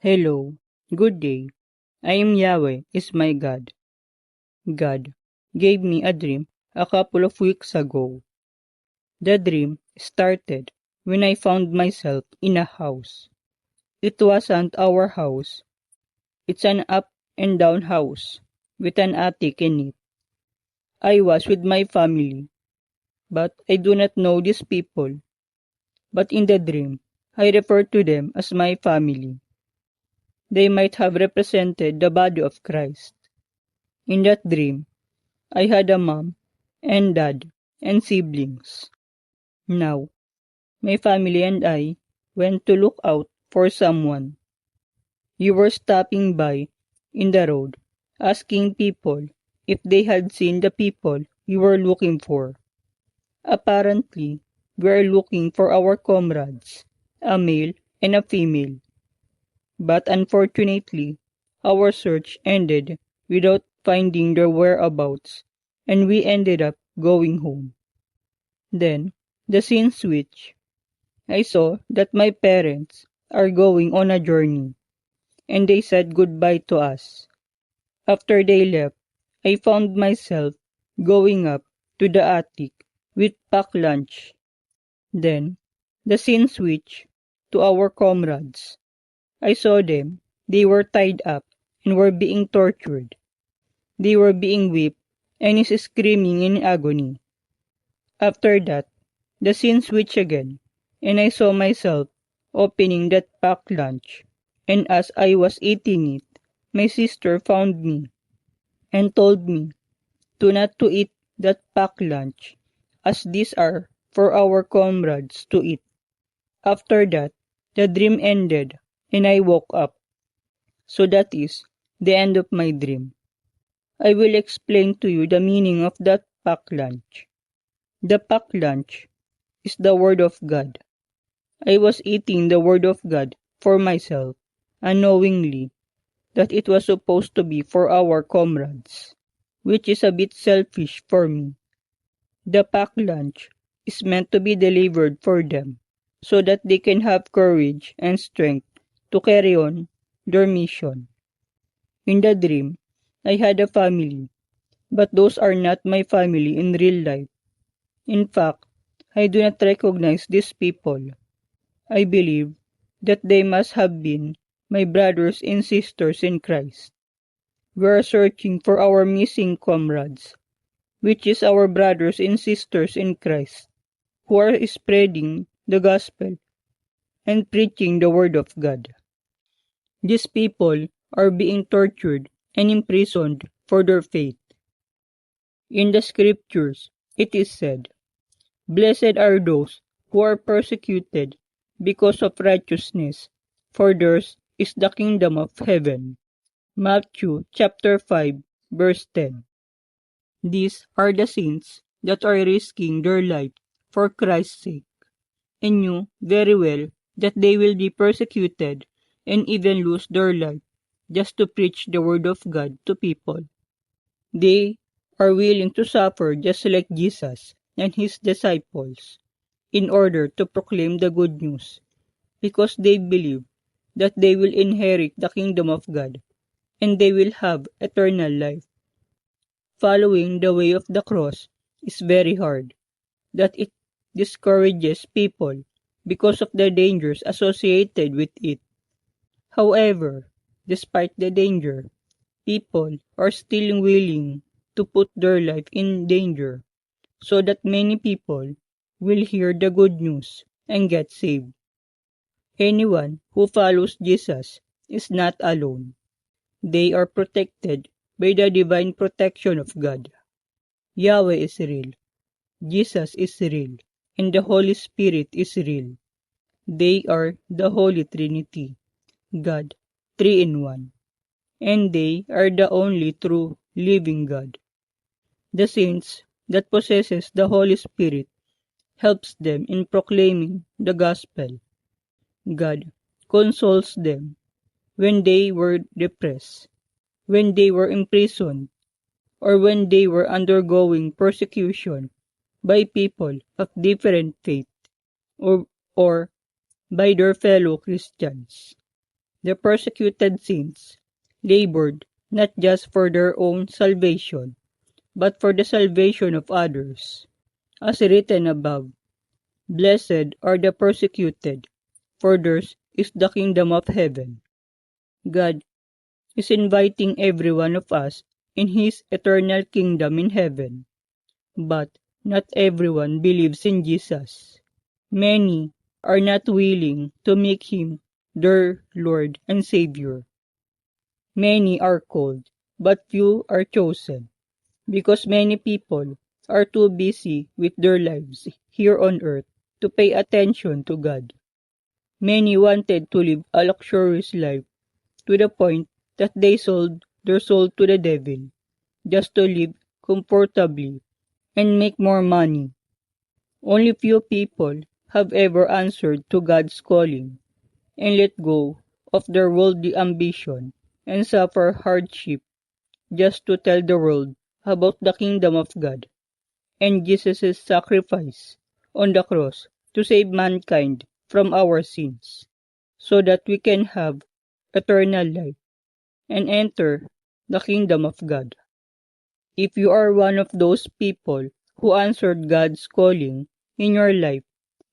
Hello, good day. I am Yahweh is my God. God gave me a dream a couple of weeks ago. The dream started when I found myself in a house. It wasn't our house. It's an up and down house with an attic in it. I was with my family, but I do not know these people. But in the dream, I refer to them as my family. They might have represented the body of Christ. In that dream, I had a mom and dad and siblings. Now, my family and I went to look out for someone. You were stopping by in the road, asking people if they had seen the people you were looking for. Apparently, we are looking for our comrades, a male and a female. But unfortunately, our search ended without finding their whereabouts, and we ended up going home. Then, the scene switched. I saw that my parents are going on a journey, and they said goodbye to us. After they left, I found myself going up to the attic with packed lunch. Then, the scene switched to our comrades. I saw them. They were tied up and were being tortured. They were being whipped and is screaming in agony. After that, the scene switched again, and I saw myself opening that packed lunch. And as I was eating it, my sister found me and told me not to eat that packed lunch, as these are for our comrades to eat. After that, the dream ended, and I woke up. So that is the end of my dream. I will explain to you the meaning of that packed lunch. The packed lunch is the Word of God. I was eating the Word of God for myself, unknowingly that it was supposed to be for our comrades, which is a bit selfish for me. The packed lunch is meant to be delivered for them, so that they can have courage and strength to carry on their mission. In the dream, I had a family, but those are not my family in real life. In fact, I do not recognize these people. I believe that they must have been my brothers and sisters in Christ. We are searching for our missing comrades, which is our brothers and sisters in Christ, who are spreading the gospel and preaching the word of God. These people are being tortured and imprisoned for their faith. In the scriptures, it is said, "Blessed are those who are persecuted because of righteousness, for theirs is the kingdom of heaven." Matthew chapter 5, verse 10. These are the saints that are risking their life for Christ's sake, and knew very well that they will be persecuted and even lose their life just to preach the word of God to people. They are willing to suffer just like Jesus and his disciples in order to proclaim the good news, because they believe that they will inherit the kingdom of God and they will have eternal life. Following the way of the cross is very hard, that it discourages people because of the dangers associated with it. However, despite the danger, people are still willing to put their life in danger so that many people will hear the good news and get saved. Anyone who follows Jesus is not alone. They are protected by the divine protection of God. Yahweh is real, Jesus is real, and the Holy Spirit is real. They are the Holy Trinity, God, three in one, and they are the only true living God. The saints that possesses the Holy Spirit helps them in proclaiming the gospel. God consoles them when they were depressed, when they were imprisoned, or when they were undergoing persecution by people of different faith or by their fellow Christians. The persecuted saints labored not just for their own salvation, but for the salvation of others. As written above, "Blessed are the persecuted, for theirs is the kingdom of heaven." God is inviting every one of us in His eternal kingdom in heaven. But not everyone believes in Jesus. Many are not willing to make Him their Lord and Savior. Many are called, but few are chosen, because many people are too busy with their lives here on earth to pay attention to God. Many wanted to live a luxurious life to the point that they sold their soul to the devil just to live comfortably and make more money. Only few people have ever answered to God's calling and let go of their worldly ambition and suffer hardship just to tell the world about the kingdom of God and Jesus' sacrifice on the cross to save mankind from our sins, so that we can have eternal life and enter the kingdom of God. If you are one of those people who answered God's calling in your life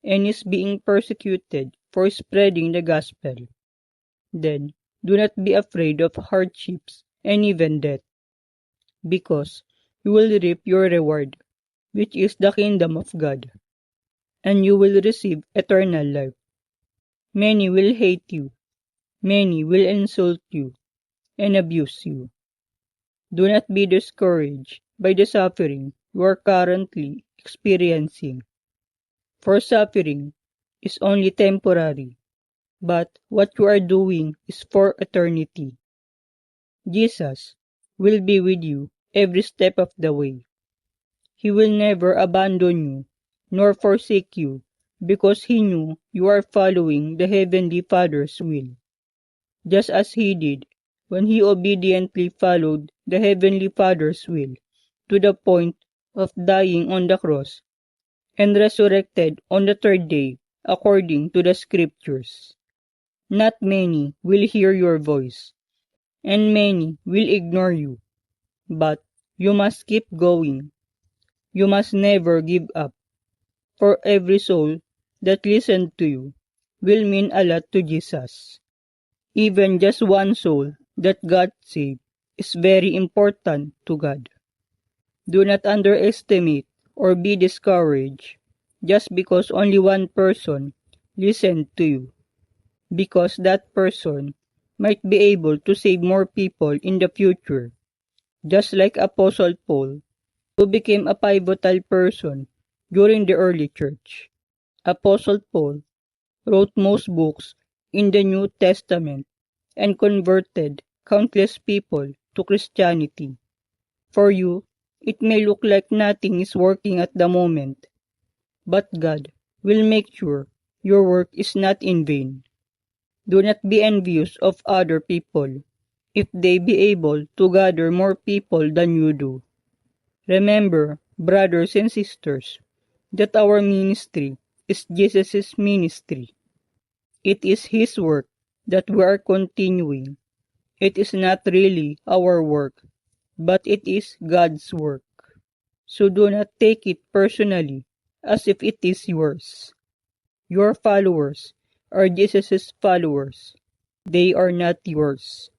and is being persecuted for spreading the gospel, then do not be afraid of hardships and even death, because you will reap your reward, which is the kingdom of God, and you will receive eternal life. Many will hate you, many will insult you and abuse you. Do not be discouraged by the suffering you are currently experiencing, for suffering is only temporary, but what you are doing is for eternity. Jesus will be with you every step of the way. He will never abandon you nor forsake you, because He knew you are following the Heavenly Father's will, just as He did when He obediently followed the Heavenly Father's will to the point of dying on the cross and resurrected on the third day according to the Scriptures. Not many will hear your voice, and many will ignore you, but you must keep going. You must never give up, for every soul that listened to you will mean a lot to Jesus. Even just one soul that God saved is very important to God. Do not underestimate or be discouraged just because only one person listened to you, because that person might be able to save more people in the future, just like Apostle Paul, who became a pivotal person during the early church. Apostle Paul wrote most books in the New Testament and converted countless people to Christianity. For you, it may look like nothing is working at the moment, but God will make sure your work is not in vain. Do not be envious of other people if they be able to gather more people than you do. Remember, brothers and sisters, that our ministry is Jesus' ministry. It is His work that we are continuing. It is not really our work, but it is God's work. So do not take it personally as if it is yours. Your followers are Jesus' followers. They are not yours.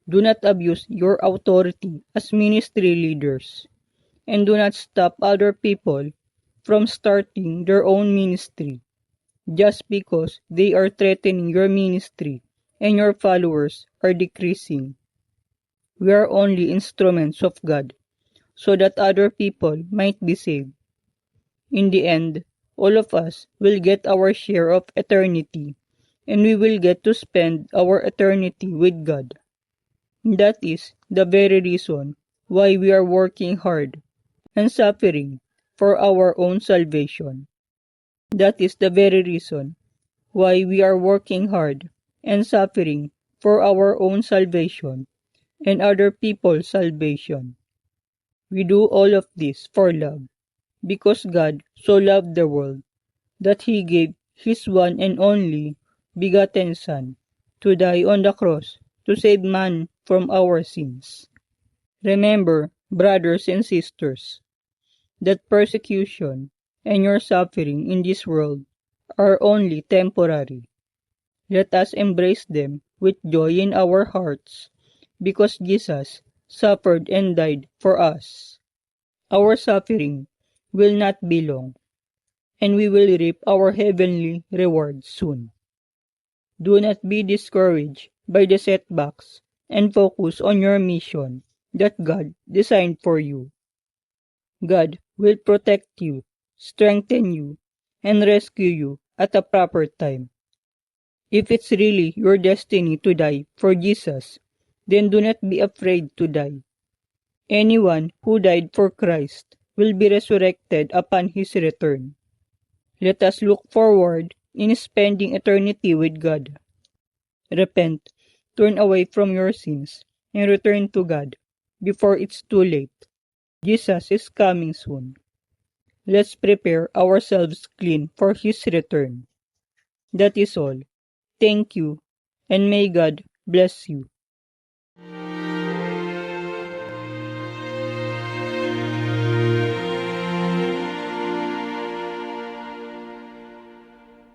Do not abuse your authority as ministry leaders, and do not stop other people from starting their own ministry just because they are threatening your ministry and your followers are decreasing. We are only instruments of God so that other people might be saved. In the end, all of us will get our share of eternity, and we will get to spend our eternity with God. That is the very reason why we are working hard and suffering for our own salvation. That is the very reason why we are working hard and suffering for our own salvation and other people's salvation. We do all of this for love, because God so loved the world that He gave His one and only begotten Son, to die on the cross to save man from our sins. Remember, brothers and sisters, that persecution and your suffering in this world are only temporary. Let us embrace them with joy in our hearts, because Jesus suffered and died for us. Our suffering will not be long, and we will reap our heavenly reward soon. Do not be discouraged by the setbacks and focus on your mission that God designed for you. God will protect you, strengthen you, and rescue you at a proper time. If it's really your destiny to die for Jesus, then do not be afraid to die. Anyone who died for Christ will be resurrected upon his return. Let us look forward in spending eternity with God. Repent, turn away from your sins, and return to God before it's too late. Jesus is coming soon. Let's prepare ourselves clean for His return. That is all. Thank you, and may God bless you.